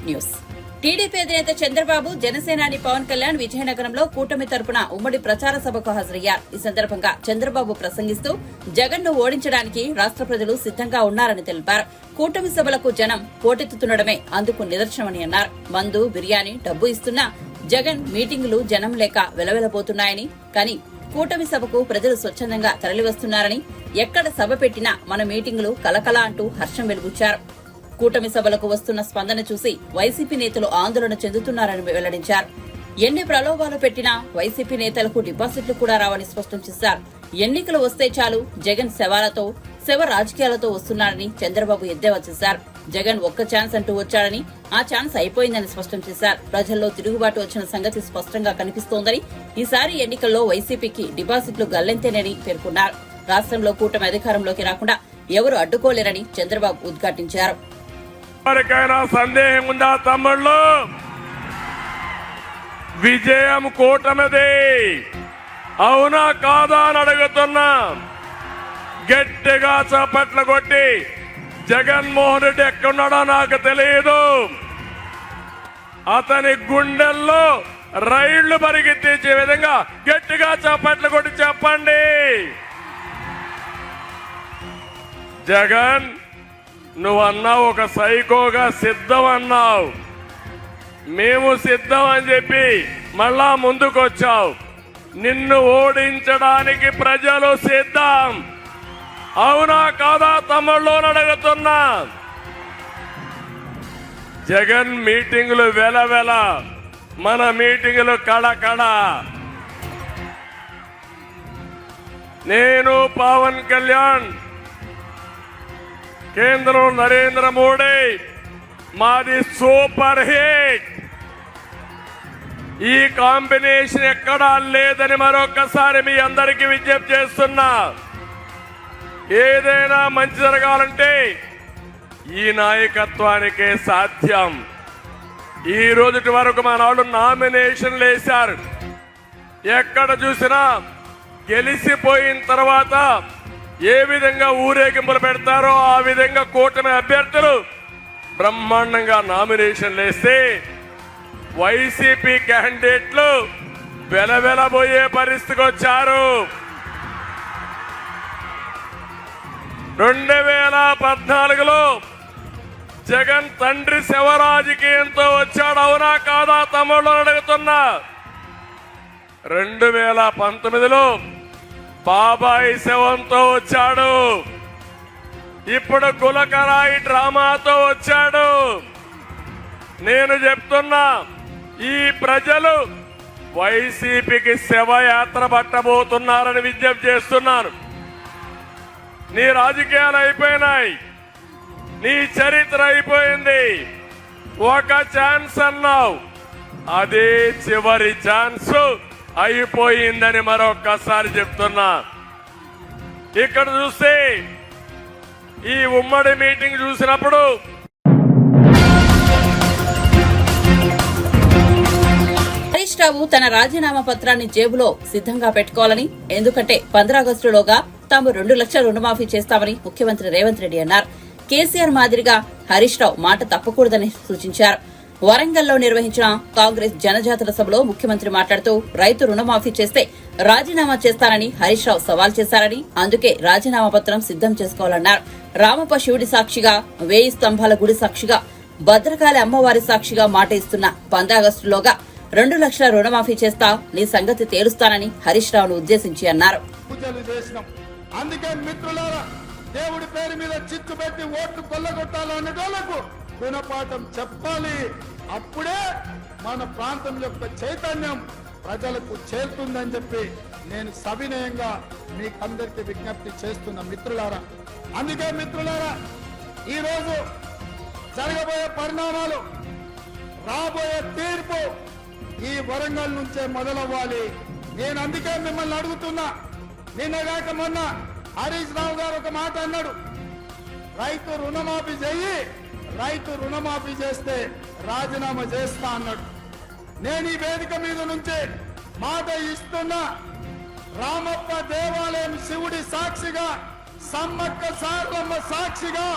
Top news. TDP అధినేత చంద్రబాబు, జనసేనాని పవన్ కళ్యాణ్ విజయనగరంలో కూటమి తరపున ఉమ్మడి ప్రచార సభకు హాజరయ్యారు. ఈ సందర్భంగా చంద్రబాబు ప్రసంగిస్తూ జగన్ ను ఓడించడానికి రాష్ట్ర ప్రజలు సిద్దంగా ఉన్నారని తెలిపారు. కూటమి సభలకు జనం పోటెత్తుతుండడమే అందుకు నిదర్శనమని అన్నారు. మందు, బిర్యానీ, డబ్బు ఇస్తున్నా జగన్ మీటింగులు జనం లేక వెలవెలబోతున్నాయని, కానీ కూటమి సభకు ప్రజలు స్వచ్ఛందంగా తరలివస్తున్నారని, ఎక్కడ సభ పెట్టినా మన మీటింగులు కలకల అంటూ హర్షం వెలుగుచ్చారు. కూటమి సభలకు వస్తున్న స్పందన చూసి వైసీపీ నేతలు ఆందోళన చెందుతున్నారని వెల్లడించారు. ఎన్ని ప్రలోభాలు పెట్టినా వైసీపీ నేతలకు డిపాజిట్లు కూడా రావని స్పష్టం చేశారు. ఎన్నికలు వస్తే చాలు జగన్ శవ రాజకీయాలతో వస్తున్నారని చంద్రబాబు ఎద్దేవా చేశారు. జగన్ ఒక్క ఛాన్స్ అంటూ వచ్చాడని, ఆ ఛాన్స్ అయిపోయిందని స్పష్టం చేశారు. ప్రజల్లో తిరుగుబాటు వచ్చిన సంగతి స్పష్టంగా కనిపిస్తోందని, ఈసారి ఎన్నికల్లో వైసీపీకి డిపాజిట్లు గల్లంతేనని పేర్కొన్నారు. రాష్ట్రంలో కూటమి అధికారంలోకి రాకుండా ఎవరు అడ్డుకోలేరని చంద్రబాబు ఉద్ఘాటించారు. ఎవరికైనా సందేహం ఉందా తమ్ముళ్ళు? విజయం కూటమిది, అవునా కాదా అని అడుగుతున్నా. గట్టిగా చప్పట్లు కొట్టి జగన్మోహన్ రెడ్డి ఎక్కడున్నాడో నాకు తెలియదు. అతని గుండెల్లో రైళ్లు పరిగెత్తించే విధంగా గట్టిగా చప్పట్లు కొట్టి చెప్పండి. జగన్, నువ్వన్నావు ఒక సైకోగా సిద్ధం అన్నావు. మేము సిద్ధం అని చెప్పి మళ్ళా ముందుకొచ్చావు. నిన్ను ఓడించడానికి ప్రజలు సిద్ధం, అవునా కాదా తమ్ముళ్ళు అడుగుతున్నా. జగన్ మీటింగులు వెలవెల, మన మీటింగులు కడకడ. నేను పవన్ కళ్యాణ్, కేంద్రం నరేంద్ర మోడీ, మాది సూపర్ హిట్. ఈ కాంబినేషన్ ఎక్కడా లేదని మరొకసారి మీ అందరికీ విజ్ఞప్తి చేస్తున్నా. ఏదైనా మంచి జరగాలంటే ఈ నాయకత్వానికే సాధ్యం. ఈ రోజుటి వరకు మా నాడు నామినేషన్లు వేశారు. ఎక్కడ చూసినా గెలిచిపోయిన తర్వాత ఏ విధంగా ఊరేగింపులు పెడతారో ఆ విధంగా కూటమి అభ్యర్థులు బ్రహ్మాండంగా నామినేషన్లు వేస్తే వైసీపీ క్యాండిడేట్లు వెలవెలబోయే పరిస్థితికి వచ్చారు. 2014లో జగన్ తండ్రి శవ రాజకీయంతో వచ్చాడు, అవునా కాదా తమ్ముళ్ళు అడుగుతున్నా. 2019లో బాబాయి శవంతో వచ్చాడు. ఇప్పుడు గులకరాయి డ్రామాతో వచ్చాడు. నేను చెప్తున్నా, ఈ ప్రజలు వైసీపీకి శవయాత్ర పట్టబోతున్నారని విజ్ఞప్తి చేస్తున్నాను. నీ రాజకీయాలు అయిపోయినాయి, నీ చరిత్ర అయిపోయింది. ఒక ఛాన్స్ అన్నావు, అదే చివరి ఛాన్స్ అయిపోయిందని మరొక్కసారి చెప్తున్నా. ఇక్కడ చూస్తే ఈ ఉమ్మడి మీటింగ్ చూసినప్పుడు హరీష్ రావు తన రాజీనామా పత్రాన్ని జేబులో సిద్ధంగా పెట్టుకోవాలని, ఎందుకంటే 15 ఆగస్టులోగా తాము 2 లక్షల రుణమాఫీ చేస్తామని ముఖ్యమంత్రి రేవంత్ రెడ్డి అన్నారు. కేసీఆర్ మాదిరిగా హరీష్ రావు మాట తప్పకూడదని సూచించారు. వరంగల్లో నిర్వహించిన కాంగ్రెస్ జనజాతర సభలో ముఖ్యమంత్రి మాట్లాడుతూ రైతు రుణమాఫీ చేస్తే రాజీనామా చేస్తానని హరీష్ రావు సవాల్ చేశారని, అందుకే రాజీనామా పత్రం సిద్ధం చేసుకోవాలన్నారు. రామప్ప శివుడి సాక్షిగా, 1000 స్తంభాల గుడి సాక్షిగా, భద్రకాళి అమ్మవారి సాక్షిగా మాట ఇస్తున్న 15 ఆగస్టులోగా 2 లక్షల రుణమాఫీ చేస్తా, నీ సంగతి తేలుస్తానని హరీష్ రావును ఉద్దేశించి అన్నారు. అందుకే మిత్రులారా, దేవుడి పేరు మీద చిచ్చు పెట్టి ఓట్లు కొల్లగొట్టాలనే వాళ్ళకు గుణపాఠం చెప్పాలి. అప్పుడే మన ప్రాంతం యొక్క చైతన్యం ప్రజలకు చేరుతుందని చెప్పి నేను సవినయంగా మీకందరికీ విజ్ఞప్తి చేస్తున్న మిత్రులారా. అందుకే మిత్రులారా, ఈరోజు జరగబోయే పరిణామాలు, రాబోయే తీర్పు ఈ వరంగల్ నుంచే మొదలవ్వాలి. నేను అందుకే మిమ్మల్ని అడుగుతున్నా. నిన్నగాక మొన్న హరీష్ రావు గారు ఒక మాట అన్నాడు, రైతు రుణమాఫీ చెయ్యి, రైతు రుణమాఫీ చేస్తే రాజీనామా చేస్తా అన్నాడు. నేను ఈ వేదిక మీద నుంచి మాట ఇస్తున్నా. రామప్ప దేవాలయం శివుడి సాక్షిగా, సమ్మక్క సారలమ్మ సాక్షిగా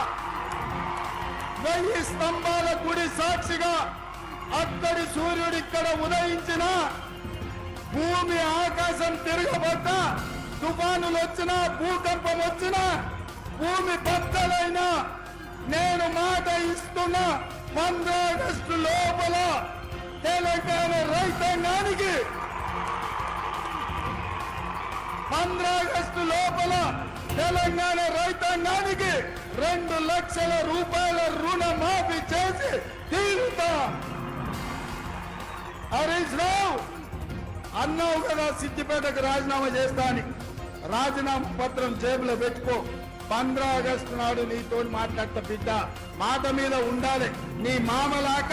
1000 స్తంభాల గుడి సాక్షిగా అక్కడి సూర్యుడు ఇక్కడ ఉదయించిన, భూమి ఆకాశం తిరగబడ్డా, తుఫానులు వచ్చినా, భూకంపం వచ్చినా, భూమి బద్దలైనా, నేను మాట ఇస్తున్నా 15 ఆగస్టు లోపల తెలంగాణ రైతాంగానికి 15 ఆగస్టు లోపల తెలంగాణ రైతాంగానికి 2 లక్షల రూపాయల రుణమాఫీ చేసి తీరుతా. హరీష్ రావు అన్నావు కదా సిద్దిపేటకు రాజీనామా చేస్తా అని. రాజీనామా పత్రం జేబులో పెట్టుకో. 15 ఆగస్టు నాడు నీతో మాట్లాడతా బిడ్డ. మాట మీద ఉండాలి. నీ మామలాక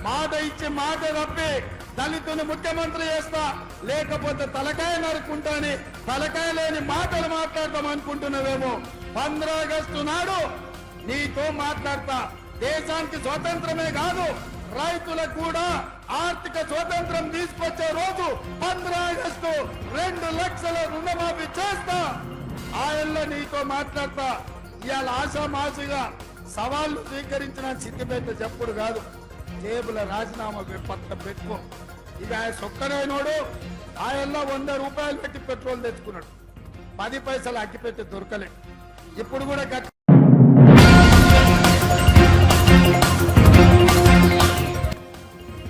మాట ఇచ్చి మాట తప్పి దళితుని ముఖ్యమంత్రి చేస్తా, లేకపోతే తలకాయ నరుకుంటాని తలకాయ లేని మాటలు మాట్లాడతాం అనుకుంటున్నావేమో. 15 ఆగస్టు నాడు నీతో మాట్లాడతా. దేశానికి స్వతంత్రమే కాదు, రైతులకు కూడా ఆర్థిక స్వతంత్రం తీసుకొచ్చే రోజు 15 ఆగస్టు 2 లక్షల రుణమాఫీ చేస్తా. ఆయనలో నీతో మాట్లాడతా. ఇవాళ ఆశామాసిగా సవాళ్లు స్వీకరించిన సిద్దిపేట చెప్పుడు కాదు, జేబుల రాజీనామా పత్రం పెట్టుకో. ఇక ఆయన సొక్కడైనోడు ఆయనలో 100 రూపాయలు పెట్టి పెట్రోల్ తెచ్చుకున్నాడు. 10 పైసలు అగ్గిపెట్టి దొరకలేదు. ఇప్పుడు కూడా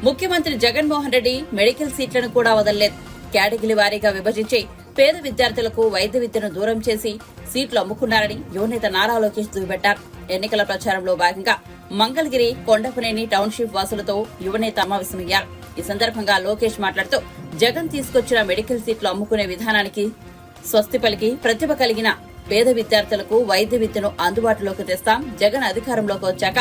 ముఖ్యమంత్రి జగన్మోహన్ రెడ్డి మెడికల్ సీట్లను కూడా వదలలేదు. కేటగిరీ వారీగా విభజించి పేద విద్యార్థులకు వైద్య విద్యను దూరం చేసి సీట్లు అమ్ముకున్నారని యువనేత నారా లోకేష్ దుయ్యబట్టారు. ఎన్నికల ప్రచారంలో భాగంగా మంగళగిరి, కొండపనేని టౌన్షిప్ వాసులతో యువనేత సమావేశమయ్యారు. ఈ సందర్భంగా లోకేష్ మాట్లాడుతూ జగన్ తీసుకొచ్చిన మెడికల్ సీట్లు అమ్ముకునే విధానానికి స్వస్తి పలికి ప్రతిభ కలిగిన పేద విద్యార్థులకు వైద్య విద్యను అందుబాటులోకి తెస్తాం. జగన్ అధికారంలోకి వచ్చాక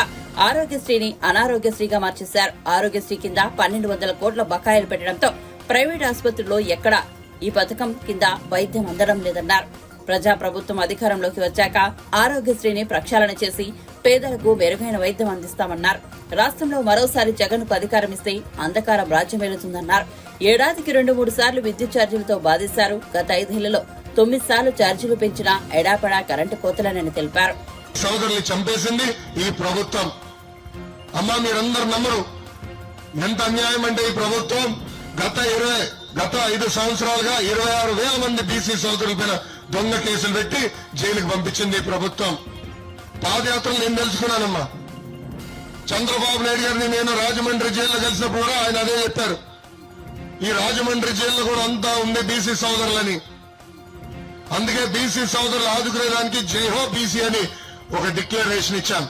ఆరోగ్యశ్రీని అనారోగ్యశ్రీగా మార్చేశారు. ఆరోగ్యశ్రీ కింద 1200 కోట్ల బకాయిలు పెట్టడంతో ప్రైవేట్ ఆసుపత్రుల్లో ఎక్కడా ఈ పథకం కింద వైద్యం అందడం లేదన్నారు. ప్రజాప్రభుత్వం అధికారంలోకి వచ్చాక ఆరోగ్యశ్రీని ప్రక్షాళన చేసి పేదలకు మెరుగైన వైద్యం అందిస్తామన్నారు. రాష్ట్రంలో మరోసారి జగన్ కు అధికారం ఇస్తే అంధకారం రాజ్యమేలుతుందన్నారు. ఏడాదికి 2-3 సార్లు విద్యుత్ ఛార్జీలతో బాధిస్తారు. గత 5 ఏళ్లలో 9 సార్లు ఛార్జీలు పెంచినా ఎడాపడా కరెంటు కోతలేనని తెలిపారు. సోదరుల్ని చంపేసింది ఈ ప్రభుత్వం. అమ్మా మీరందరూ నమ్మరు ఎంత అన్యాయం అంటే ఈ ప్రభుత్వం గత 5 సంవత్సరాలుగా 26,000 మంది బీసీ సోదరుల పైన దొంగ కేసులు పెట్టి జైలుకు పంపించింది ఈ ప్రభుత్వం. పాదయాత్రలు నేను తెలుసుకున్నానమ్మా. చంద్రబాబు నాయుడు గారిని నేను రాజమండ్రి జైల్లో కలిసినప్పుడు కూడా ఆయన అదే చెప్పారు. ఈ రాజమండ్రి జైల్లో కూడా అంతా ఉంది బీసీ సోదరులని. అందుకే బీసీ సోదరులు ఆదుకునేదానికి జైహో బీసీ అని ఒక డిక్లరేషన్ ఇచ్చాం.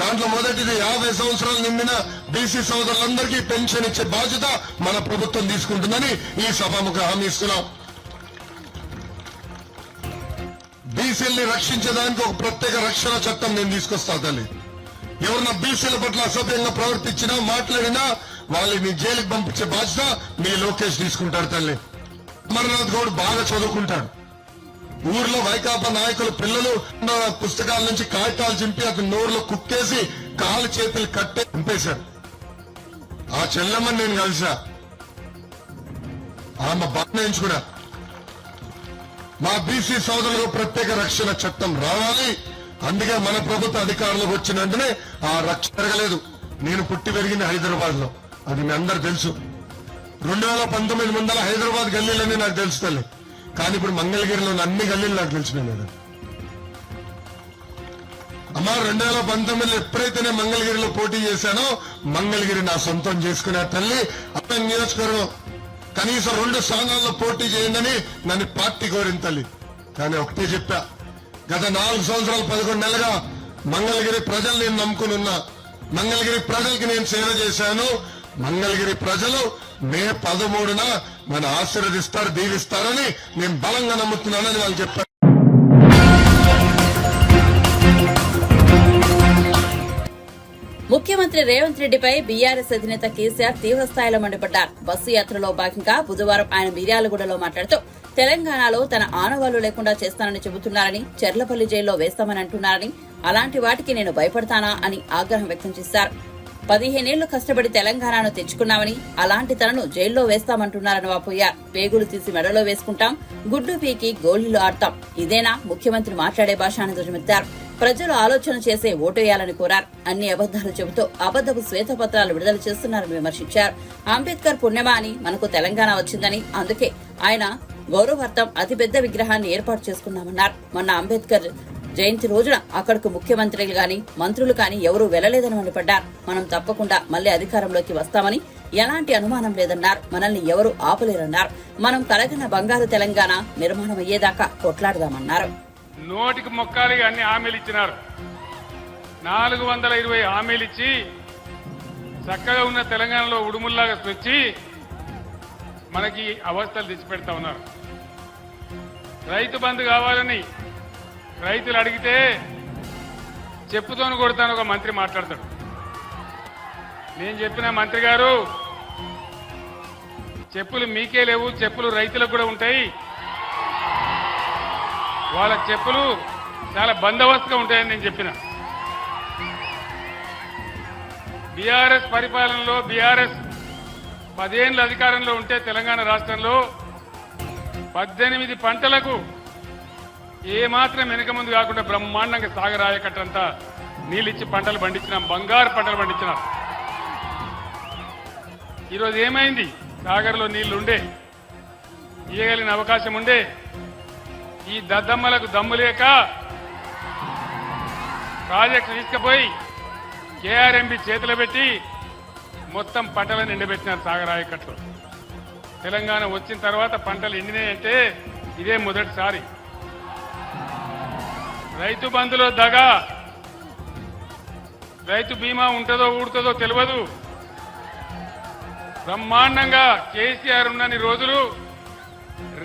దాంట్లో మొదటిది 50 సంవత్సరాలు నిండిన బీసీ సోదరులందరికీ పెన్షన్ ఇచ్చే బాధ్యత మన ప్రభుత్వం తీసుకుంటుందని ఈ సభాముఖ హామీ ఇస్తున్నాం. బీసీల్ని రక్షించడానికి ఒక ప్రత్యేక రక్షణ చట్టం నేను తీసుకొస్తా తల్లి. ఎవరన్నా బీసీల పట్ల అసభ్యంగా ప్రవర్తించినా మాట్లాడినా వాళ్ళని జైలుకి పంపించే బాధ్యత మీ లోకేష్ తీసుకుంటాడు తల్లి. అమర్నాథ్ గౌడ్ బాగా చదువుకుంటాడు. ఊర్లో వైకాపా నాయకులు పిల్లలు పుస్తకాల నుంచి కాగితాలు చింపి అతని నోరులో కుక్కేసి కాలు చేతులు కట్టే చంపేశారు. ఆ చెల్లెమ్మని నేను కలిసా. ఆమె బాగా మా బీసీ సోదరులకు ప్రత్యేక రక్షణ చట్టం రావాలి. అందుకే మన ప్రభుత్వ అధికారంలోకి వచ్చిన వెంటనే ఆ రక్షణ జరగలేదు. నేను పుట్టి పెరిగింది హైదరాబాద్ లో, అది మీ అందరు తెలుసు. 2019 ముందర హైదరాబాద్ గల్లీలన్నీ నాకు తెలుసు తల్లి. కానీ ఇప్పుడు మంగళగిరిలో అన్ని గల్లీలు నాకు తెలిసిపోయినాయి. అమ్మా 2019 ఎప్పుడైతే నేను మంగళగిరిలో పోటీ చేశానో మంగళగిరి నా సొంతం చేసుకునే తల్లి. అక్కడ నియోజకవర్గం కనీసం 2 స్థానాల్లో పోటీ చేయండి నన్ను పార్టీ కోరింది తల్లి. కానీ ఒకటే చెప్పా, గత 4 సంవత్సరాలు 11 నెలలుగా మంగళగిరి ప్రజలు నేను నమ్ముకుని ఉన్నా. మంగళగిరి ప్రజలకి నేను సేవ చేశాను. మంగళగిరి ప్రజలు మే 13న నన్ను ఆశీర్వదిస్తారు, దీవిస్తారని నేను బలంగా నమ్ముతున్నానని వాళ్ళు చెప్పారు. ముఖ్యమంత్రి రేవంత్ రెడ్డిపై బీఆర్ఎస్ అధినేత కేసీఆర్ తీవ్రస్థాయిలో మండిపడ్డారు. బస్సు యాత్రలో భాగంగా బుధవారం ఆయన మిర్యాలగూడలో మాట్లాడుతూ తెలంగాణలో తన ఆనవాళ్లు లేకుండా చేస్తానని చెబుతున్నారని, చెర్లపల్లి జైల్లో వేస్తామని అంటున్నారని, అలాంటి వాటికి నేను భయపడతానా అని ఆగ్రహం వ్యక్తం చేశారు. 15 ఏళ్లు కష్టపడి తెలంగాణను తెచ్చుకున్నామని, అలాంటి తనను జైల్లో వేస్తామంటున్నారని వాపోయారు. పేగులు తీసి మెడలో వేసుకుంటాం, గుడ్డు పీకి గోళ్లు ఆడతాం, ఇదేనా ముఖ్యమంత్రి మాట్లాడే భాష అని ధ్వజమెత్తారు. ప్రజలు ఆలోచన చేసే ఓటేయాలని కోరారు. అన్ని అబద్దాలు చెబుతూ అబద్దపు శ్వేతపత్రాలు విడుదల చేస్తున్నారని విమర్శించారు. అంబేద్కర్ పుణ్యమా అని మనకు తెలంగాణ వచ్చిందని, అందుకే ఆయన గౌరవార్థం అతిపెద్ద విగ్రహాన్ని ఏర్పాటు చేసుకున్నామన్నారు. మొన్న అంబేద్కర్ జయంతి రోజున అక్కడకు ముఖ్యమంత్రులు గాని మంత్రులు కాని ఎవరూ వెళ్లలేదని మండిపడ్డారు. మనం తప్పకుండా మళ్లీ అధికారంలోకి వస్తామని ఎలాంటి అనుమానం లేదన్నారు. మనల్ని ఎవరూ ఆపలేరన్నారు. మనం కలగన బంగారు తెలంగాణ నిర్మాణం అయ్యేదాకా కొట్లాడదామన్నారు. నోటికి మొక్కాలి అన్ని హామీలు ఇచ్చినారు. 420 హామీలు ఇచ్చి చక్కగా ఉన్న తెలంగాణలో ఉడుముల్లాగా వచ్చి మనకి అవస్థలు తెచ్చిపెడతా ఉన్నారు. రైతు బంధు కావాలని రైతులు అడిగితే చెప్పుతోను కొడతాను ఒక మంత్రి మాట్లాడతాడు. నేను చెప్పిన మంత్రి గారు, చెప్పులు మీకే లేవు, చెప్పులు రైతులకు కూడా ఉంటాయి. వాళ్ళ చెప్పులు చాలా బందోబస్తుగా ఉంటాయని నేను చెప్పిన. బీఆర్ఎస్ పరిపాలనలో బీఆర్ఎస్ 10 ఏళ్ల అధికారంలో ఉంటే తెలంగాణ రాష్ట్రంలో 18 పంటలకు ఏమాత్రం వెనక ముందు కాకుండా బ్రహ్మాండంగా సాగరాయకట్టంతా నీళ్ళిచ్చి పంటలు పండించినాం, బంగారు పంటలు పండించినాం. ఈరోజు ఏమైంది? సాగర్లో నీళ్లుండే, ఇయ్యగలిగిన అవకాశం ఉండే, ఈ దద్దమ్మలకు దమ్ము లేక ప్రాజెక్టు తీసుకుపోయి కేఆర్ఎంబి చేతిలో పెట్టి మొత్తం పంటలను ఎండబెట్టినారు సాగరాయకట్లు. తెలంగాణ వచ్చిన తర్వాత పంటలు ఎండినాయంటే ఇదే మొదటిసారి. రైతు బంధులో దగా, రైతు బీమా ఉంటుందో ఊడుతుందో తెలియదు. బ్రహ్మాండంగా కేసీఆర్ ఉన్నన్ని రోజులు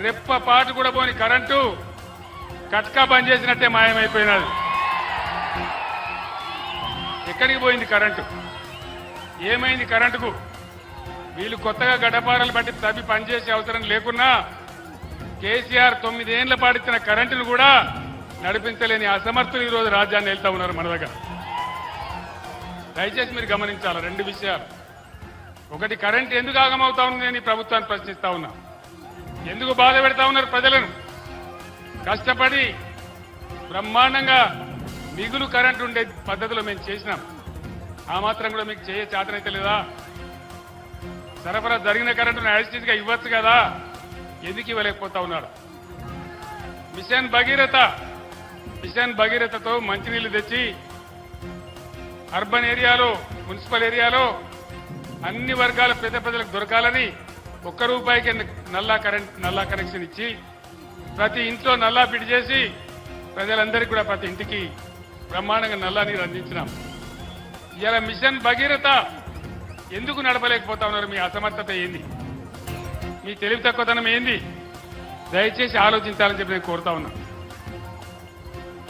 రెప్ప పాటు కూడా పోని కరెంటు కట్కా బంద్ చేసినట్టే మాయమైపోయినది. ఎక్కడికి పోయింది కరెంటు? ఏమైంది కరెంటుకు? వీళ్ళు కొత్తగా గడ్డపారలు బట్టి తవ్వి పనిచేసే అవసరం లేకున్నా కేసీఆర్ 9 ఏళ్ల పాటిచ్చిన కరెంటును కూడా నడిపించలేని అసమర్థులు ఈరోజు రాజ్యాన్ని వెళ్తా ఉన్నారు మన దగ్గర. దయచేసి మీరు గమనించాలి 2 విషయాలు. ఒకటి, కరెంట్ ఎందుకు ఆగమవుతా ఉంది నేను ఈ ప్రభుత్వాన్ని ప్రశ్నిస్తా ఉన్నా. ఎందుకు బాధ పెడతా ఉన్నారు ప్రజలను? కష్టపడి బ్రహ్మాండంగా మిగులు కరెంట్ ఉండే పద్ధతిలో మేము చేసినాం. ఆ మాత్రం కూడా మీకు చేతనైతే లేదా? సరఫరా జరిగిన కరెంటును యాజిటీస్గా ఇవ్వచ్చు కదా, ఎందుకు ఇవ్వలేకపోతా ఉన్నారు? మిషన్ భగీరథతో మంచినీళ్లు తెచ్చి అర్బన్ ఏరియాలో, మున్సిపల్ ఏరియాలో అన్ని వర్గాల పేద ప్రజలకు దొరకాలని ₹1 నల్లా కనెక్షన్ ఇచ్చి ప్రతి ఇంట్లో నల్లా ఫిట్ చేసి ప్రజలందరికీ కూడా ప్రతి ఇంటికి బ్రహ్మాండంగా నల్లా నీరు అందించినాం. ఇలా మిషన్ భగీరథ ఎందుకు నడపలేకపోతా ఉన్నారు? మీ అసమర్థత ఏంది? మీ తెలివి తక్కువతనం ఏంది? దయచేసి ఆలోచించాలని చెప్పి నేను కోరుతా ఉన్నా.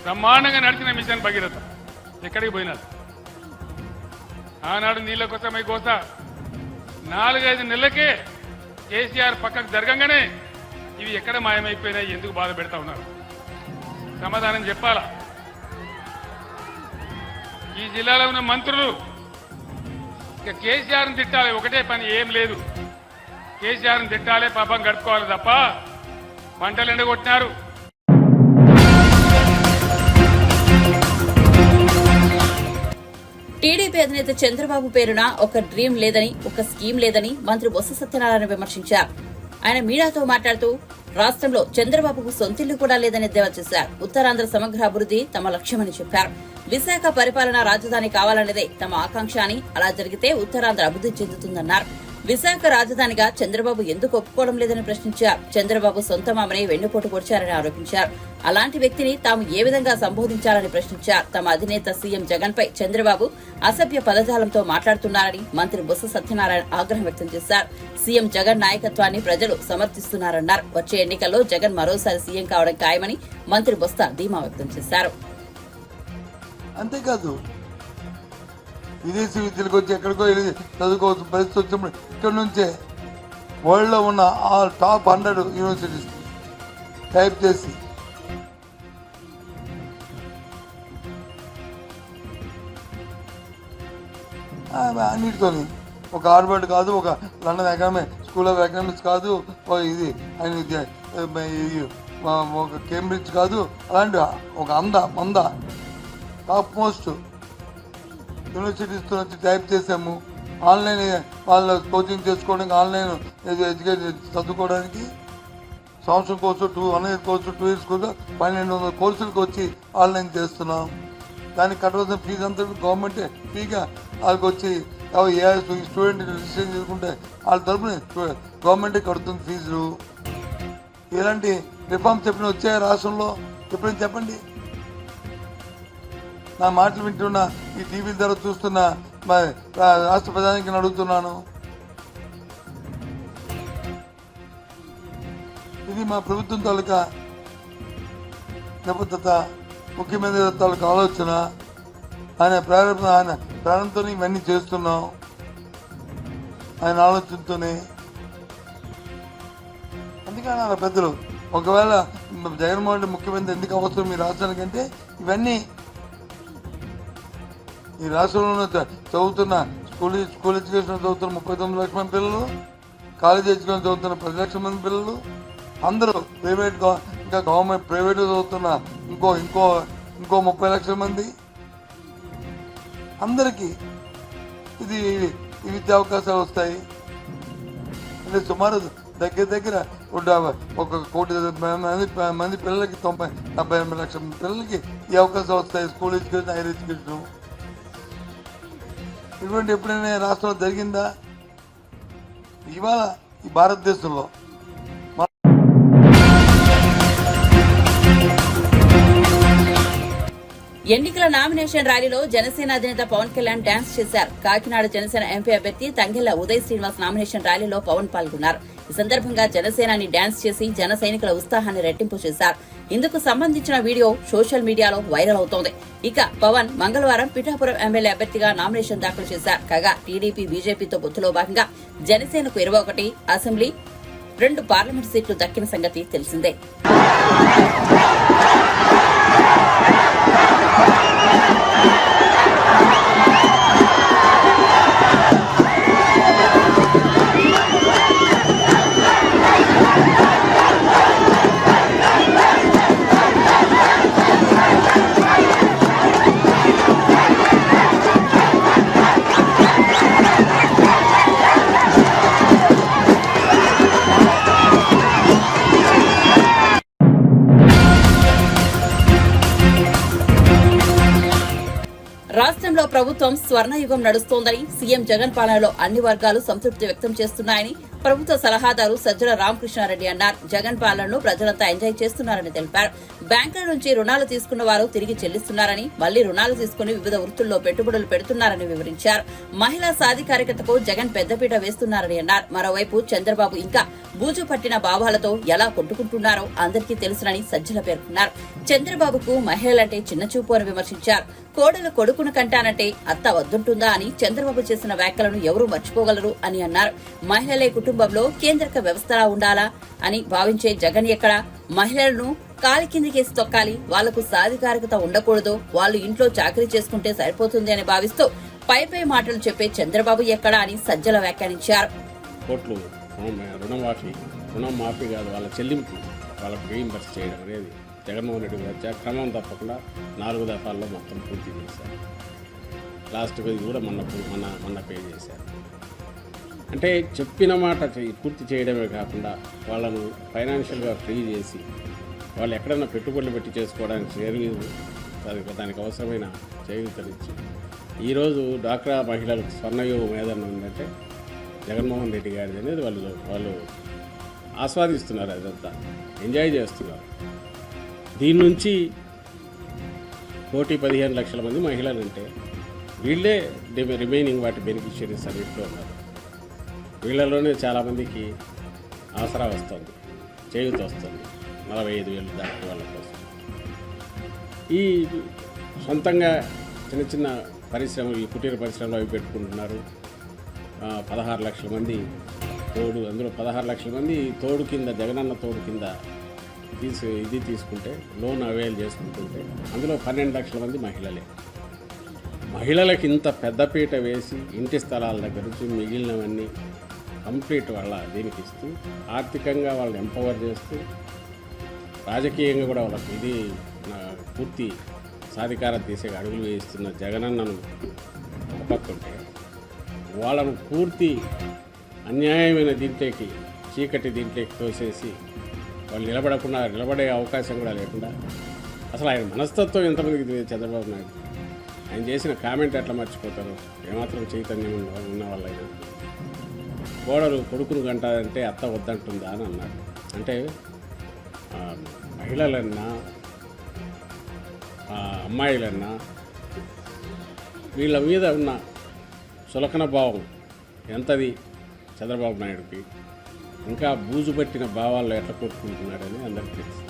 బ్రహ్మాండంగా నడిచిన మిషన్ భగీరథ ఎక్కడికి పోయినారు? ఆనాడు నీళ్ల కోసమై కోస 4-5 నెలలకే కేసీఆర్ పక్కకు జరగంగానే ఇవి ఎక్కడ మాయమైపోయినాయి? ఎందుకు బాధ పెడతా ఉన్నారు? సమాధానం చెప్పాలా? ఈ జిల్లాలో ఉన్న మంత్రులు ఇక కేసీఆర్ని తిట్టాలి, ఒకటే పని, ఏం లేదు. కేసీఆర్ని తిట్టాలి, పాపం గడుపుకోవాలి తప్ప పంటలు ఎండగొట్టినారు. టీడీపీ అధినేత చంద్రబాబు పేరున ఒక డ్రీమ్ లేదని, ఒక స్కీమ్ లేదని మంత్రి బొత్స సత్యనారాయణ విమర్శించారు. ఆయన మీడియాతో మాట్లాడుతూ రాష్ట్రంలో చంద్రబాబుకు సొంతిల్లు కూడా లేదని ఎద్దేవా చేశారు. ఉత్తరాంధ్ర సమగ్ర అభివృద్ధి తమ లక్ష్యమని చెప్పారు. విశాఖ పరిపాలనా రాజధాని కావాలన్నదే తమ ఆకాంక్ష అని, అలా జరిగితే ఉత్తరాంధ్ర అభివృద్ధి చెందుతుందన్నారు. విశాఖ రాజధానిగా చంద్రబాబు ఎందుకు ఒప్పుకోవడం లేదని ప్రశ్నించారు. చంద్రబాబు సొంత మామని వెన్నుపోటు పొడిచారని ఆరోపించారు. అలాంటి వ్యక్తిని తాము ఏ విధంగా సంబోధించాలని ప్రశ్నించారు. తమ అధినేత సీఎం జగన్ పై చంద్రబాబు అసభ్య పదజాలంతో మాట్లాడుతున్నారని మంత్రి బొత్స సత్యనారాయణ ఆగ్రహం వ్యక్తం చేశారు. సీఎం జగన్ నాయకత్వాన్ని ప్రజలు సమర్థిస్తున్నారన్నారు. వచ్చే ఎన్నికల్లో జగన్ మరోసారి సీఎం కావడం ఖాయమని మంత్రి బొత్స ధీమా వ్యక్తం చేశారు. అంతేకాదు, విదేశీ విద్యలకు వచ్చి ఎక్కడికో వెళ్ళి చదువుకోవచ్చు పరిస్థితి వచ్చినప్పుడు ఇక్కడ నుంచే వరల్డ్లో ఉన్న ఆల్ టాప్ 100 యూనివర్సిటీస్ టైప్ చేసి అన్నిటితో ఒక హార్వర్డ్ కాదు, ఒక లండన్ స్కూల్ ఆఫ్ ఎకనామిక్స్ కాదు, ఇది ఒక కేంబ్రిడ్జ్ కాదు, అలాంటి ఒక మంద టాప్ మోస్ట్ యూనివర్సిటీస్ నుంచి టైప్ చేసాము. ఆన్లైన్ వాళ్ళ కోచింగ్ చేసుకోవడానికి, ఆన్లైన్ ఎడ్యుకేషన్ చదువుకోవడానికి సంవత్సరం కోర్సు 2 ఇయర్స్ కోర్సు 1200 కోర్సులకు వచ్చి ఆన్లైన్ చేస్తున్నాం. దానికి కట్టవలసిన ఫీజు అంతా గవర్నమెంట్ ఫ్రీగా వాళ్ళకి వచ్చి ఏ స్టూడెంట్ రిజిస్ట్రేషన్ చేసుకుంటే వాళ్ళ తరఫున గవర్నమెంటే కడుతుంది ఫీజులు. ఇలాంటి రిఫార్మ్స్ ఎప్పుడైనా వచ్చాయా రాష్ట్రంలో? ఎప్పుడైనా చెప్పండి. నా మాటలు వింటున్నా ఈ టీవీల ద్వారా చూస్తున్న రాష్ట్ర ప్రధానికి అడుగుతున్నాను. ఇది మా ప్రభుత్వం తాలూకా నిబద్ధత, ముఖ్యమంత్రి తాలూకా ఆలోచన, ఆయన ప్రేరణ, ఆయన ప్రాణంతో ఇవన్నీ చేస్తున్నాం. ఆయన ఆలోచనతోనే. అందుకని అలా పెద్దలు ఒకవేళ జగన్మోహన్ రెడ్డి ముఖ్యమంత్రి ఎందుకు అవసరం మీ రాష్ట్రానికంటే ఇవన్నీ ఈ రాష్ట్రంలో చదువుతున్న స్కూల్ ఎడ్యుకేషన్ చదువుతున్న 39 లక్షల మంది పిల్లలు, కాలేజ్ ఎడ్యుకేషన్ చదువుతున్న 10 లక్షల మంది పిల్లలు, అందరూ ప్రైవేట్ ఇంకా గవర్నమెంట్ ప్రైవేట్ చదువుతున్న ఇంకో 30 లక్షల మంది, అందరికీ ఇది ఈ విద్యా అవకాశాలు వస్తాయి. అంటే సుమారు దగ్గర 1 కోటి మంది పిల్లలకి 70-80 లక్షల మంది పిల్లలకి ఈ అవకాశాలు వస్తాయి. School education, higher education. ఇటువంటి ఎప్పుడైనా రాష్ట్రంలో జరిగిందా? ఇవాళ ఈ భారతదేశంలో ఎన్నికల నామినేషన్ ర్యాలీలో జనసేన అధినేత పవన్ కళ్యాణ్ డాన్స్ చేశారు. కాకినాడ జనసేన ఎంపీ అభ్యర్థి తంగెళ్ల ఉదయ్ శ్రీనివాస్ నామినేషన్ ర్యాలీలో పవన్ పాల్గొన్నారు. ఈ సందర్భంగా జనసేనాని డాన్స్ చేసి జన సైనికుల ఉత్సాహాన్ని రెట్టింపు చేశారు. ఇందుకు సంబంధించిన వీడియో సోషల్ మీడియాలో వైరల్ అవుతోంది. ఇక పవన్ మంగళవారం పిఠాపురం ఎమ్మెల్యే అభ్యర్థిగా నామినేషన్ దాఖలు చేశారు. కాగా టీడీపీ, బీజేపీతో పొత్తులో భాగంగా జనసేనకు 21 అసెంబ్లీ, 2 పార్లమెంట్ సీట్లు దక్కిన సంగతి తెలిసిందే. రాష్ట్రంలో ప్రభుత్వం స్వర్ణయుగం నడుస్తోందని, సీఎం జగన్ పాలనలో అన్ని వర్గాలు సంతృప్తి వ్యక్తం చేస్తున్నాయని ప్రభుత్వ సలహాదారు సజ్జల రామకృష్ణారెడ్డి అన్నారు. జగన్ పాలనను ప్రజలంతా ఎంజాయ్ చేస్తున్నారని తెలిపారు. బ్యాంకుల నుంచి రుణాలు తీసుకున్న వారు తిరిగి చెల్లిస్తున్నారని, మళ్లీ రుణాలు తీసుకుని వివిధ వృత్తుల్లో పెట్టుబడులు పెడుతున్నారని వివరించారు. మహిళా సాధికారికతకు జగన్ పెద్దపీట వేస్తున్నారని అన్నారు. మరోవైపు చంద్రబాబు ఇంకా బూజు పట్టిన భావాలతో ఎలా కొట్టుకుంటున్నారో అందరికీ తెలుసునని సజ్జల పేర్కొన్నారు. చంద్రబాబుకు మహిళలంటే చిన్నచూపు అని విమర్శించారు. కోడలు కొడుకును కంటానంటే అత్త వద్దుంటుందా అని చంద్రబాబు చేసిన వ్యాఖ్యలను ఎవరూ మర్చిపోగలరు అని అన్నారు. మహిళలే కుటుంబంలో కేంద్రక వ్యవస్థలా ఉండాలా అని భావించే జగన్ ఎక్కడా మహిళలను కాలి కిందికేసి తొక్కాలి, వాళ్లకు సాధికారికత ఉండకూడదు, వాళ్ళు ఇంట్లో చాకరీ చేసుకుంటే సరిపోతుంది అని భావిస్తూ పై మాటలు చెప్పే చంద్రబాబు ఎక్కడా అని సజ్జల వ్యాఖ్యానించారు. కోట్లు రుణం మాఫీ కాదు, వాళ్ళ చెల్లింపు వాళ్ళకు రీయింబర్స్ చేయడం అనేది జగన్మోహన్ రెడ్డి వచ్చా క్రమం తప్పకుండా 4 దఫాల్లో మొత్తం పూర్తి చేశారు. లాస్ట్గా ఇది కూడా మొన్న పే చేశారు. అంటే చెప్పిన మాట పూర్తి చేయడమే కాకుండా వాళ్ళను ఫైనాన్షియల్గా ఫ్రీ చేసి వాళ్ళు ఎక్కడైనా పెట్టుబడులు పెట్టి చేసుకోవడానికి దానికి అవసరమైన చేయూతనిచ్చి ఈరోజు డ్వాక్రా మహిళలకు స్వర్ణయోగం ఏదన్నా ఉందంటే జగన్మోహన్ రెడ్డి గారిది అనేది వాళ్ళు ఆస్వాదిస్తున్నారు, అదంతా ఎంజాయ్ చేస్తున్నారు. దీని నుంచి 1,15 లక్షల మంది మహిళలు అంటే వీళ్ళే రిమైనింగ్ వాటి బెనిఫిషియరీస్ అన్నింటిలో ఉన్నారు. వీళ్ళలోనే చాలామందికి ఆసరా వస్తుంది, చేయూత వస్తుంది, 45,000 దాటి వాళ్ళ కోసం. ఈ సొంతంగా చిన్న పరిశ్రమలు, ఈ కుటీర పరిశ్రమలు అవి పెట్టుకుంటున్నారు. 16 లక్షల మంది తోడు, అందులో 16 లక్షల మంది తోడు కింద, జగనన్న తోడు కింద తీసుకుంటే లోన్ అవైల్ చేసుకుంటుంటే అందులో 12 లక్షల మంది మహిళలే. మహిళలకు ఇంత పెద్దపీట వేసి ఇంటి స్థలాల దగ్గర నుంచి మిగిలినవన్నీ కంప్లీట్ వాళ్ళ దీనికి ఇస్తూ ఆర్థికంగా వాళ్ళని ఎంపవర్ చేస్తూ రాజకీయంగా కూడా వాళ్ళకి ఇది పూర్తి సాధికారత తీసే అడుగులు వేయిస్తున్న జగనన్నను ఒక పక్క ఉంటే వాళ్ళను పూర్తి అన్యాయమైన దీంట్లోకి చీకటి దీంట్లోకి తోసేసి వాళ్ళు నిలబడే అవకాశం కూడా లేకుండా అసలు ఆయన మనస్తత్వం ఎంతమందికి తెలియదు చంద్రబాబు నాయుడు. ఆయన చేసిన కామెంట్ ఎట్లా మర్చిపోతారు? ఏమాత్రం చైతన్యం ఉన్న వాళ్ళైనా కోడలు కొడుకును గంటారంటే అత్త వద్దంటుందా అని అన్నారు. అంటే మహిళలన్నా అమ్మాయిలన్నా వీళ్ళ మీద ఉన్న చులకన భావం ఎంతది చంద్రబాబు నాయుడుకి. ఇంకా బూజు పట్టిన భావాల్లో ఎట్లా కొట్టుకుంటున్నాడని అందరికీ తెలుసు.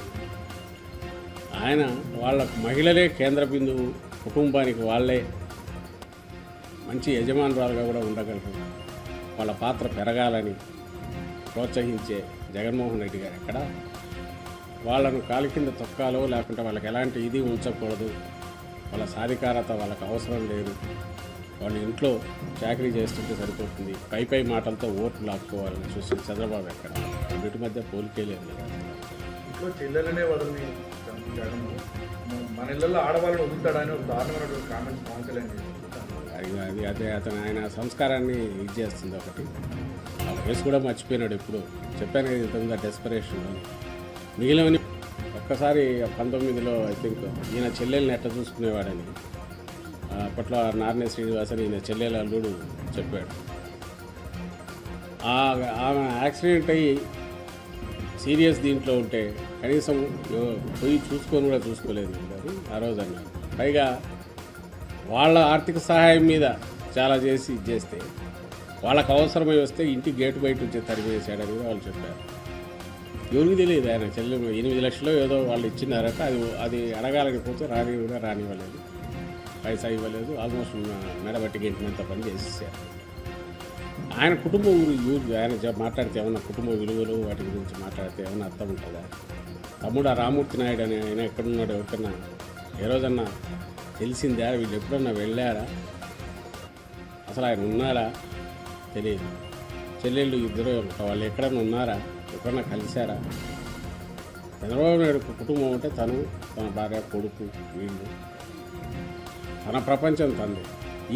ఆయన వాళ్ళ మహిళలే కేంద్ర బిందువు, కుటుంబానికి వాళ్ళే మంచి యజమానురాలుగా కూడా ఉండగలరు. వాళ్ళ పాత్ర పెరగాలని ప్రోత్సహించే జగన్మోహన్ రెడ్డి గారు ఎక్కడ వాళ్ళను కాలి కింద తొక్కాలో లేకుంటే వాళ్ళకి ఎలాంటి ఇది ఉంచకూడదు, వాళ్ళ సాధికారత వాళ్ళకి అవసరం లేదు, వాళ్ళు ఇంట్లో చాకరీ చేస్తుంటే సరిపోతుంది, పై మాటలతో ఓట్లు లాక్కోవాలని చూసి చంద్రబాబు ఎక్కడ వీటి మధ్య పోలికే లేదు కదా. ఇంట్లో చెల్లెలనే వదిలి మన ఇళ్ళల్లో ఆడవాళ్ళని వదులుతాడని ఒక దారుణమైనటువంటి కామెంట్స్ పవన్ కళ్యాణ్ చేస్తారు. అదే అతను ఆయన సంస్కారాన్ని ఇది చేస్తుంది. ఒకటి ఆ వయసు కూడా మర్చిపోయినాడు. ఎప్పుడు చెప్పాను కదా ఇంతకుముందు డెస్పరేషన్ మిగిలినవని. ఒక్కసారి 19లో ఐ థింక్ ఈయన చెల్లెల్ని ఎట్లా చూసుకునేవాడని అప్పట్లో నార్నే శ్రీనివాసన్ ఈయన చెల్లెల అల్లుడు చెప్పాడు. ఆమె యాక్సిడెంట్ అయ్యి సీరియస్ దీంట్లో ఉంటే కనీసం పోయి చూసుకొని కూడా చూసుకోలేదు అని ఆ రోజు అన్నారు. పైగా వాళ్ళ ఆర్థిక సహాయం మీద చాలా చేస్తే వాళ్ళకు అవసరమై వస్తే ఇంటి గేటు బయట వచ్చి తరిమేసాడని కూడా వాళ్ళు చెప్పారు. ఎవరికి తెలియదు ఆయన చెల్లె 8 లక్షలు ఏదో వాళ్ళు ఇచ్చినారట. అది అడగాలని పోతే రానివ్వలేదు, పైసా ఇవ్వలేదు. ఆల్మోస్ట్ మెడబట్టి గెంటినంత పని చేసేసారు. ఆయన కుటుంబం ఆయన మాట్లాడితే ఏమన్నా కుటుంబ విలువలు వాటి గురించి మాట్లాడితే ఏమన్నా అర్థం ఉంటుందా? తమ్ముడు రామూర్తి నాయుడు అని ఆయన ఎక్కడున్నాడు ఎవరికన్నా ఏ రోజన్నా తెలిసిందా? వీళ్ళు ఎప్పుడన్నా వెళ్ళారా? అసలు ఆయన ఉన్నారా? తెలియదు. చెల్లెళ్ళు ఇద్దరు వాళ్ళు ఎక్కడన్నా ఉన్నారా? ఎప్పుడన్నా కలిశారా? చంద్రబాబు నాయుడు కుటుంబం అంటే తను, తన భార్య, కొడుకు, వీళ్ళు తన ప్రపంచం తంది.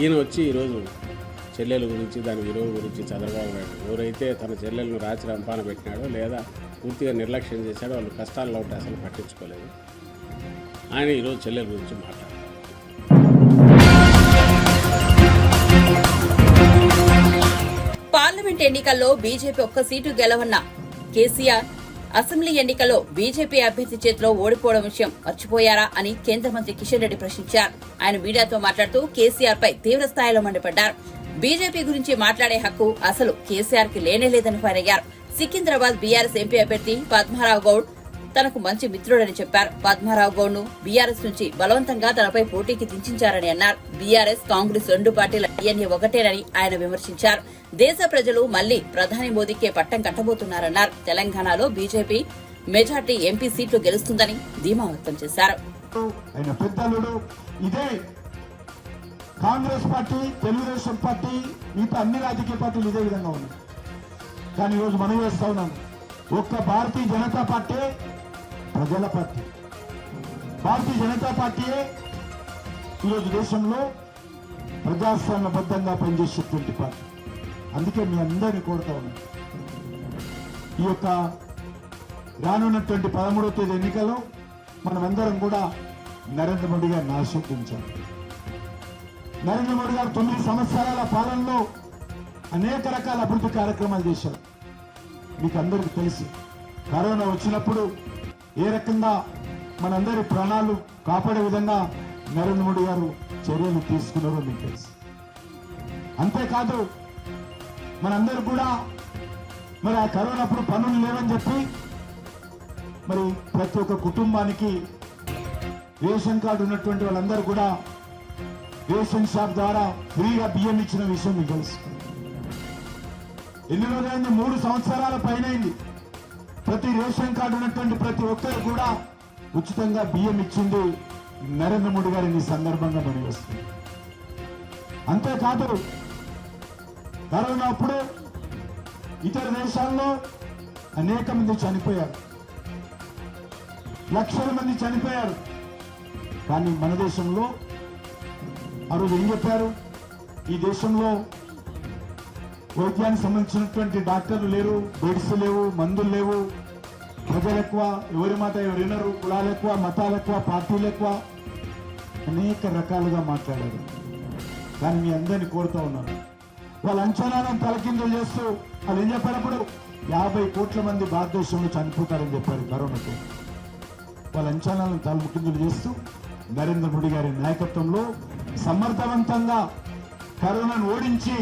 ఈయన వచ్చి ఈరోజు చెల్లెల గురించి దాని విలువ గురించి చంద్రబాబు నాయుడు ఎవరైతే తన చెల్లెలను రాచి రంపాన పెట్టినాడో లేదా పూర్తిగా నిర్లక్ష్యం చేశాడో వాళ్ళు కష్టాల్లో ఉంటే అసలు పట్టించుకోలేదు. ఆయన ఈరోజు చెల్లెల గురించి మాట్లాడారు. పార్లమెంట్ ఎన్నికల్లో బీజేపీ ఒక్క సీటు గెలవన్న కేసీఆర్ అసెంబ్లీ ఎన్నికల్లో బీజేపీ అభ్యర్థి చేతిలో ఓడిపోవడం విషయం మర్చిపోయారా అని కేంద్ర మంత్రి కిషన్ రెడ్డి ప్రశ్నించారు. ఆయన మీడియాతో మాట్లాడుతూ కేసీఆర్ పై తీవ్ర స్థాయిలో మండిపడ్డారు. బీజేపీ గురించి మాట్లాడే హక్కు అసలు కేసీఆర్ కి లేనేలేదని ఫైర్ అయ్యారు. సికింద్రాబాద్ బీఆర్ఎస్ ఎంపీ అభ్యర్థి పద్మారావు గౌడ్ తనకు మంచి మిత్రుడని చెప్పారు. పద్మారావు గౌడ్ ను బీఆర్ఎస్ నుంచి బలవంతంగా తనపై పోటీకి దించారని అన్నారు. బీఆర్ఎస్ కాంగ్రెస్ 2 పార్టీల డిఎన్ఏ ఒకటేనని ఆయన విమర్శించారు. దేశ ప్రజలు మళ్లీ ప్రధాని మోదీకే పట్టం కట్టబోతున్నారన్నారు. తెలంగాణలో బీజేపీ మెజార్టీ ఎంపీ సీట్లు గెలుస్తుందని ధీమా వ్యక్తం చేశారు. ఆయన పెద్దలుడు ఇదే కాంగ్రెస్ పార్టీ, తెలుగుదేశం పార్టీ, మిగతా అన్ని రాజకీయ పార్టీలు ఇదే విధంగా ఉన్నాయి. కానీ ఈరోజు మనం చేస్తా ఉన్నాం, ఒక్క భారతీయ జనతా పార్టీ ప్రజల పార్టీ. భారతీయ జనతా పార్టీయే ఈరోజు దేశంలో ప్రజాస్వామ్యబద్ధంగా పనిచేసేటువంటి పార్టీ. అందుకే మీ అందరినీ కోరుతా ఉన్నాం, ఈ యొక్క రానున్నటువంటి 13వ తేదీ ఎన్నికల్లో మనమందరం కూడా నరేంద్ర మోడీ గారిని ఆశీర్వదించాలి. నరేంద్ర మోడీ గారు 9 సంవత్సరాల పాలనలో అనేక రకాల అభివృద్ధి కార్యక్రమాలు చేశారు. మీకు అందరికీ తెలుసు, కరోనా వచ్చినప్పుడు ఏ రకంగా మనందరి ప్రాణాలు కాపాడే విధంగా నరేంద్ర మోడీ గారు చర్యలు తీసుకున్నారో మీకు తెలుసు. అంతేకాదు మనందరూ కూడా మరి ఆ కరోనా అప్పుడు పనులు లేవని చెప్పి మరి ప్రతి ఒక్క కుటుంబానికి రేషన్ కార్డు ఉన్నటువంటి వాళ్ళందరూ కూడా రేషన్ షాప్ ద్వారా ఫ్రీగా బియ్యం ఇచ్చిన విషయం మీకు తెలుసు. ఎన్ని రోజులైంది? 3 సంవత్సరాల పైనైంది. ప్రతి రేషన్ కార్డు ఉన్నటువంటి ప్రతి ఒక్కరు కూడా ఉచితంగా బియ్యం ఇచ్చింది నరేంద్ర మోడీ గారిని ఈ సందర్భంగా మనం వస్తుంది. అంతేకాదు కరోనా అప్పుడు ఇతర దేశాల్లో అనేక మంది చనిపోయారు, లక్షల మంది చనిపోయారు. కానీ మన దేశంలో ఆ రోజు ఏం చెప్పారు? ఈ దేశంలో వైద్యానికి సంబంధించినటువంటి డాక్టర్లు లేరు, బెడ్స్ లేవు, మందులు లేవు, ప్రజలు ఎక్కువ, ఎవరి మాట ఎవరు వినరు, కులాలు ఎక్కువ, మతాలు ఎక్కువ, పార్టీలు ఎక్కువ, అనేక రకాలుగా మాట్లాడారు. కానీ మీ అందరినీ కోరుతా ఉన్నాను, వాళ్ళ అంచనాలను తలకిందులు చేస్తూ వాళ్ళు ఏం చెప్పారప్పుడు 50 కోట్ల మంది భారతదేశంలో చనిపోతారని చెప్పారు కరోనాతో. వాళ్ళ అంచనాలను తలకిందులు చేస్తూ నరేంద్ర మోడీ గారి నాయకత్వంలో సమర్థవంతంగా కరోనాను ఓడించి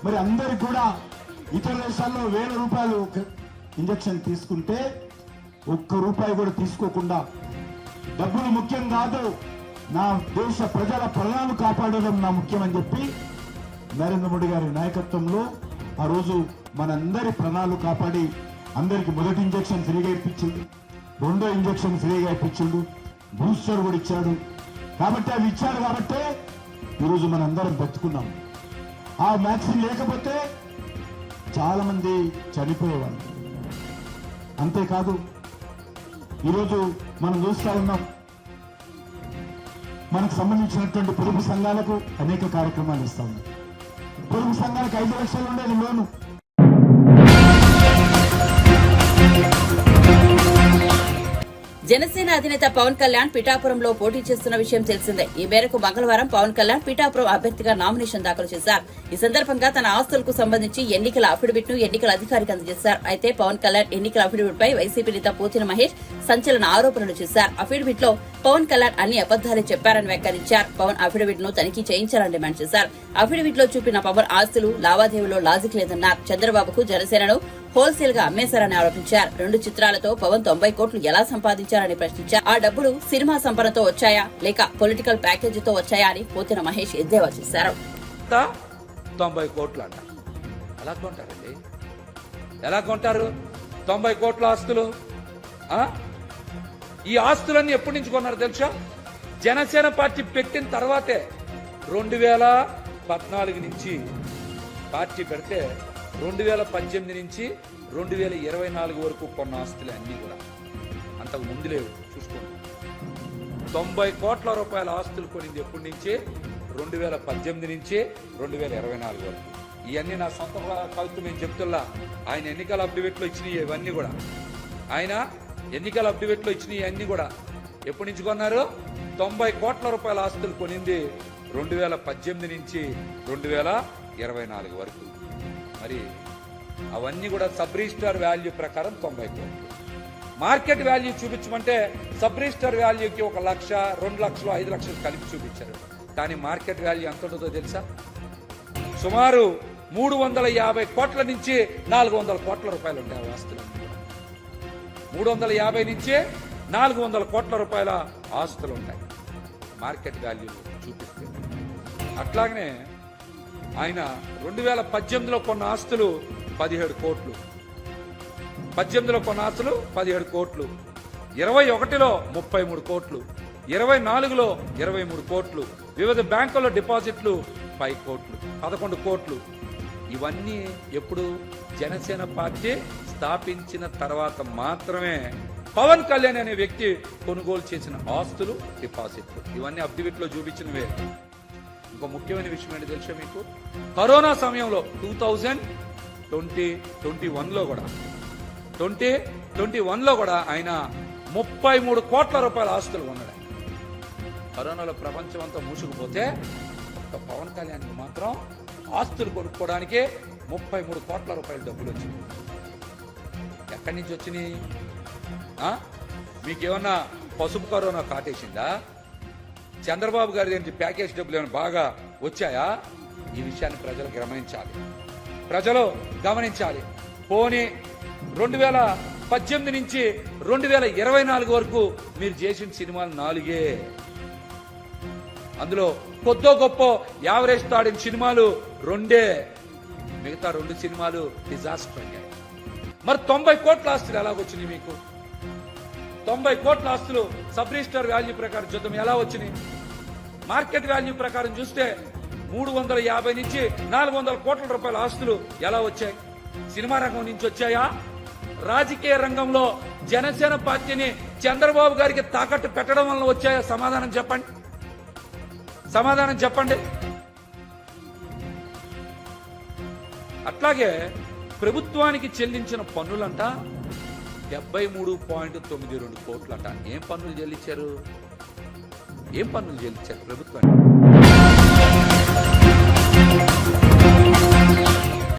మరి అందరికి కూడా ఇతర దేశాల్లో 1000 రూపాయలు ఇంజక్షన్ తీసుకుంటే ₹1 కూడా తీసుకోకుండా డబ్బులు ముఖ్యం కాదు, నా దేశ ప్రజల ప్రాణాలు కాపాడడం నా ముఖ్యమని చెప్పి నరేంద్ర మోడీ గారి నాయకత్వంలో ఆ రోజు మనందరి ప్రాణాలు కాపాడి అందరికి మొదటి ఇంజక్షన్ ఫ్రీగా ఇప్పించిండు, రెండో ఇంజక్షన్ ఫ్రీగా ఇప్పించిండు, బూస్టర్ కూడా ఇచ్చాడు. కాబట్టి అవి ఇచ్చాడు కాబట్టే ఈరోజు మనందరం బతుకున్నాం. ఆ వ్యాక్సిన్ లేకపోతే చాలా మంది చనిపోయేవాళ్ళు. అంతేకాదు ఈరోజు మనం చూస్తా ఉన్నాం, మనకు సంబంధించినటువంటి పొదుపు సంఘాలకు అనేక కార్యక్రమాలు ఇస్తా ఉన్నాం. పొదుపు సంఘాలకు 5 లక్షలు ఉండేది లోను. జనసేన అధినేత పవన్ కళ్యాణ్ పిఠాపురంలో పోటీ చేస్తున్న విషయం తెలిసిందే. ఈ మేరకు మంగళవారం పవన్ కళ్యాణ్ పిఠాపురం అభ్యర్థిగా నామినేషన్ దాఖలు చేశారు. ఈ సందర్భంగా తన ఆస్తులకు సంబంధించి ఎన్నికల అఫిడవిట్ ను ఎన్నికల అధికారికి అందజేశారు. అయితే పవన్ కళ్యాణ్ ఎన్నికల అఫిడవిట్ పై వైసీపీ నేత పోతిన మహేష్ సంచలన ఆరోపణలు చేశారు. అఫిడవిట్ లో పవన్ కళ్యాణ్ అన్ని అబద్దాలే చెప్పారని వ్యాఖ్యానించారు. పవన్ అఫిడవిట్ ను తనిఖీ చేయించాలని డిమాండ్ చేశారు. అఫిడవిట్ లో చూపిన పవన్ ఆస్తులు లావాదేవీలో లాజిక్ లేదన్నారు. చంద్రబాబుకు జనసేనను హోల్సేల్ గా అమ్మేశారని ఆరోపించారు. 2 చిత్రాలతో పవన్ 90 కోట్లు ఎలా సంపాదించారని ప్రశ్నించారు. ఆ డబ్బులు సినిమా సంపదతో వచ్చాయా లేక పొలిటికల్ ప్యాకేజీతో వచ్చాయా అని పోతిన మహేష్ ఎద్దేవా చేశారు. 90 కోట్లు అంట. ఎలా కొంటారండి? ఎలా కొంటారు 90 కోట్ల ఆస్తులు? ఈ ఆస్తులన్నీ ఎప్పటి నుంచి కొన్నారు తెలుసా? జనసేన పార్టీ పెట్టిన తర్వాతే 2014 నుంచి పార్టీ పెడితే 2018 నుంచి 2024 వరకు కొన్న ఆస్తులు అన్నీ కూడా అంతకు ముందు లేవు. చూసుకోండి, 90 కోట్ల రూపాయల ఆస్తులు కొనింది ఎప్పటి నుంచి? 2018 నుంచి 2024 వరకు. ఇవన్నీ నా సొంత కవిత్వం నేను చెప్తున్నా. ఆయన ఎన్నికల అఫిడవిట్లో ఇచ్చినవి ఇవన్నీ కూడా, ఆయన ఎన్నికల అఫిడవిట్లో ఇచ్చినవి అన్నీ కూడా ఎప్పటి నుంచి కొన్నారు? 90 కోట్ల రూపాయల ఆస్తులు కొనింది 2018 నుంచి 2024 వరకు. మరి అవన్నీ కూడా సబ్ రిజిస్టర్ వాల్యూ ప్రకారం 90 కోట్లు. మార్కెట్ వాల్యూ చూపించమంటే సబ్ రిజిస్టర్ వాల్యూకి 1 లక్ష, 2 లక్షలు, 5 లక్షలు కలిపి చూపించారు. కానీ మార్కెట్ వాల్యూ ఎంత ఉంటుందో తెలుసా? సుమారు 350 కోట్ల నుంచి 400 కోట్ల రూపాయలు ఉంటాయి ఆస్తులు. 350 నుంచి 400 కోట్ల రూపాయల ఆస్తులు ఉంటాయి మార్కెట్ వాల్యూ చూపిస్తే. అట్లాగనే ఆయన 2018లో కొన్న ఆస్తులు 17 కోట్లు. 18లో కొన్న ఆస్తులు 17 కోట్లు, 21లో 33 కోట్లు, 24లో 23 కోట్లు, వివిధ బ్యాంకుల్లో డిపాజిట్లు 5 కోట్లు, 11 కోట్లు. ఇవన్నీ ఎప్పుడు? జనసేన పార్టీ స్థాపించిన తర్వాత మాత్రమే పవన్ కళ్యాణ్ అనే వ్యక్తి కొనుగోలు చేసిన ఆస్తులు, డిపాజిట్లు. ఇవన్నీ అఫిడవిట్లో చూపించినవే. ఇంకో ముఖ్యమైన విషయం ఏంటి తెలుసా మీకు? కరోనా సమయంలో 2021లో కూడా 2021లో కూడా ఆయన 33 కోట్ల రూపాయల ఆస్తులు కొన్నాడు. కరోనాలో ప్రపంచం అంతా మూసుకుపోతే ఒక్క పవన్ కళ్యాణ్కి మాత్రం ఆస్తులు కొనుక్కోవడానికి 33 కోట్ల రూపాయల డబ్బులు వచ్చినాయి. ఎక్కడి నుంచి వచ్చినాయి? మీకేమన్నా పసుపు కరోనా కాటేసిందా? చంద్రబాబు గారి ఏంటి ప్యాకేజ్ డబ్బులు ఏమైనా బాగా వచ్చాయా? ఈ విషయాన్ని ప్రజలు గమనించాలి. పోనీ 2018 నుంచి 2024 వరకు మీరు చేసిన సినిమాలు 4. అందులో కొద్దో గొప్ప యావరేజ్ తాడిన సినిమాలు 2. మిగతా 2 సినిమాలు డిజాస్టర్ అయ్యాయి. మరి 90 కోట్ల ఆస్తులు ఎలాగొచ్చినాయి మీకు? 90 కోట్ల ఆస్తులు సబ్ రిజిస్టర్ వాల్యూ ప్రకారం చూద్దాం ఎలా వచ్చినాయి. మార్కెట్ వాల్యూ ప్రకారం చూస్తే 350 నుంచి 400 కోట్ల రూపాయల ఆస్తులు ఎలా వచ్చాయి? సినిమా రంగం నుంచి వచ్చాయా? రాజకీయ రంగంలో జనసేన పార్టీని చంద్రబాబు గారికి తాకట్టు పెట్టడం వల్ల వచ్చాయో సమాధానం చెప్పండి. సమాధానం చెప్పండి. అట్లాగే ప్రభుత్వానికి చెల్లించిన పన్నులంట 73.92 కోట్లంట. ఏం పన్నులు చెల్లించారు? ఏం పన్నులు చెల్లించారు ప్రభుత్వానికి?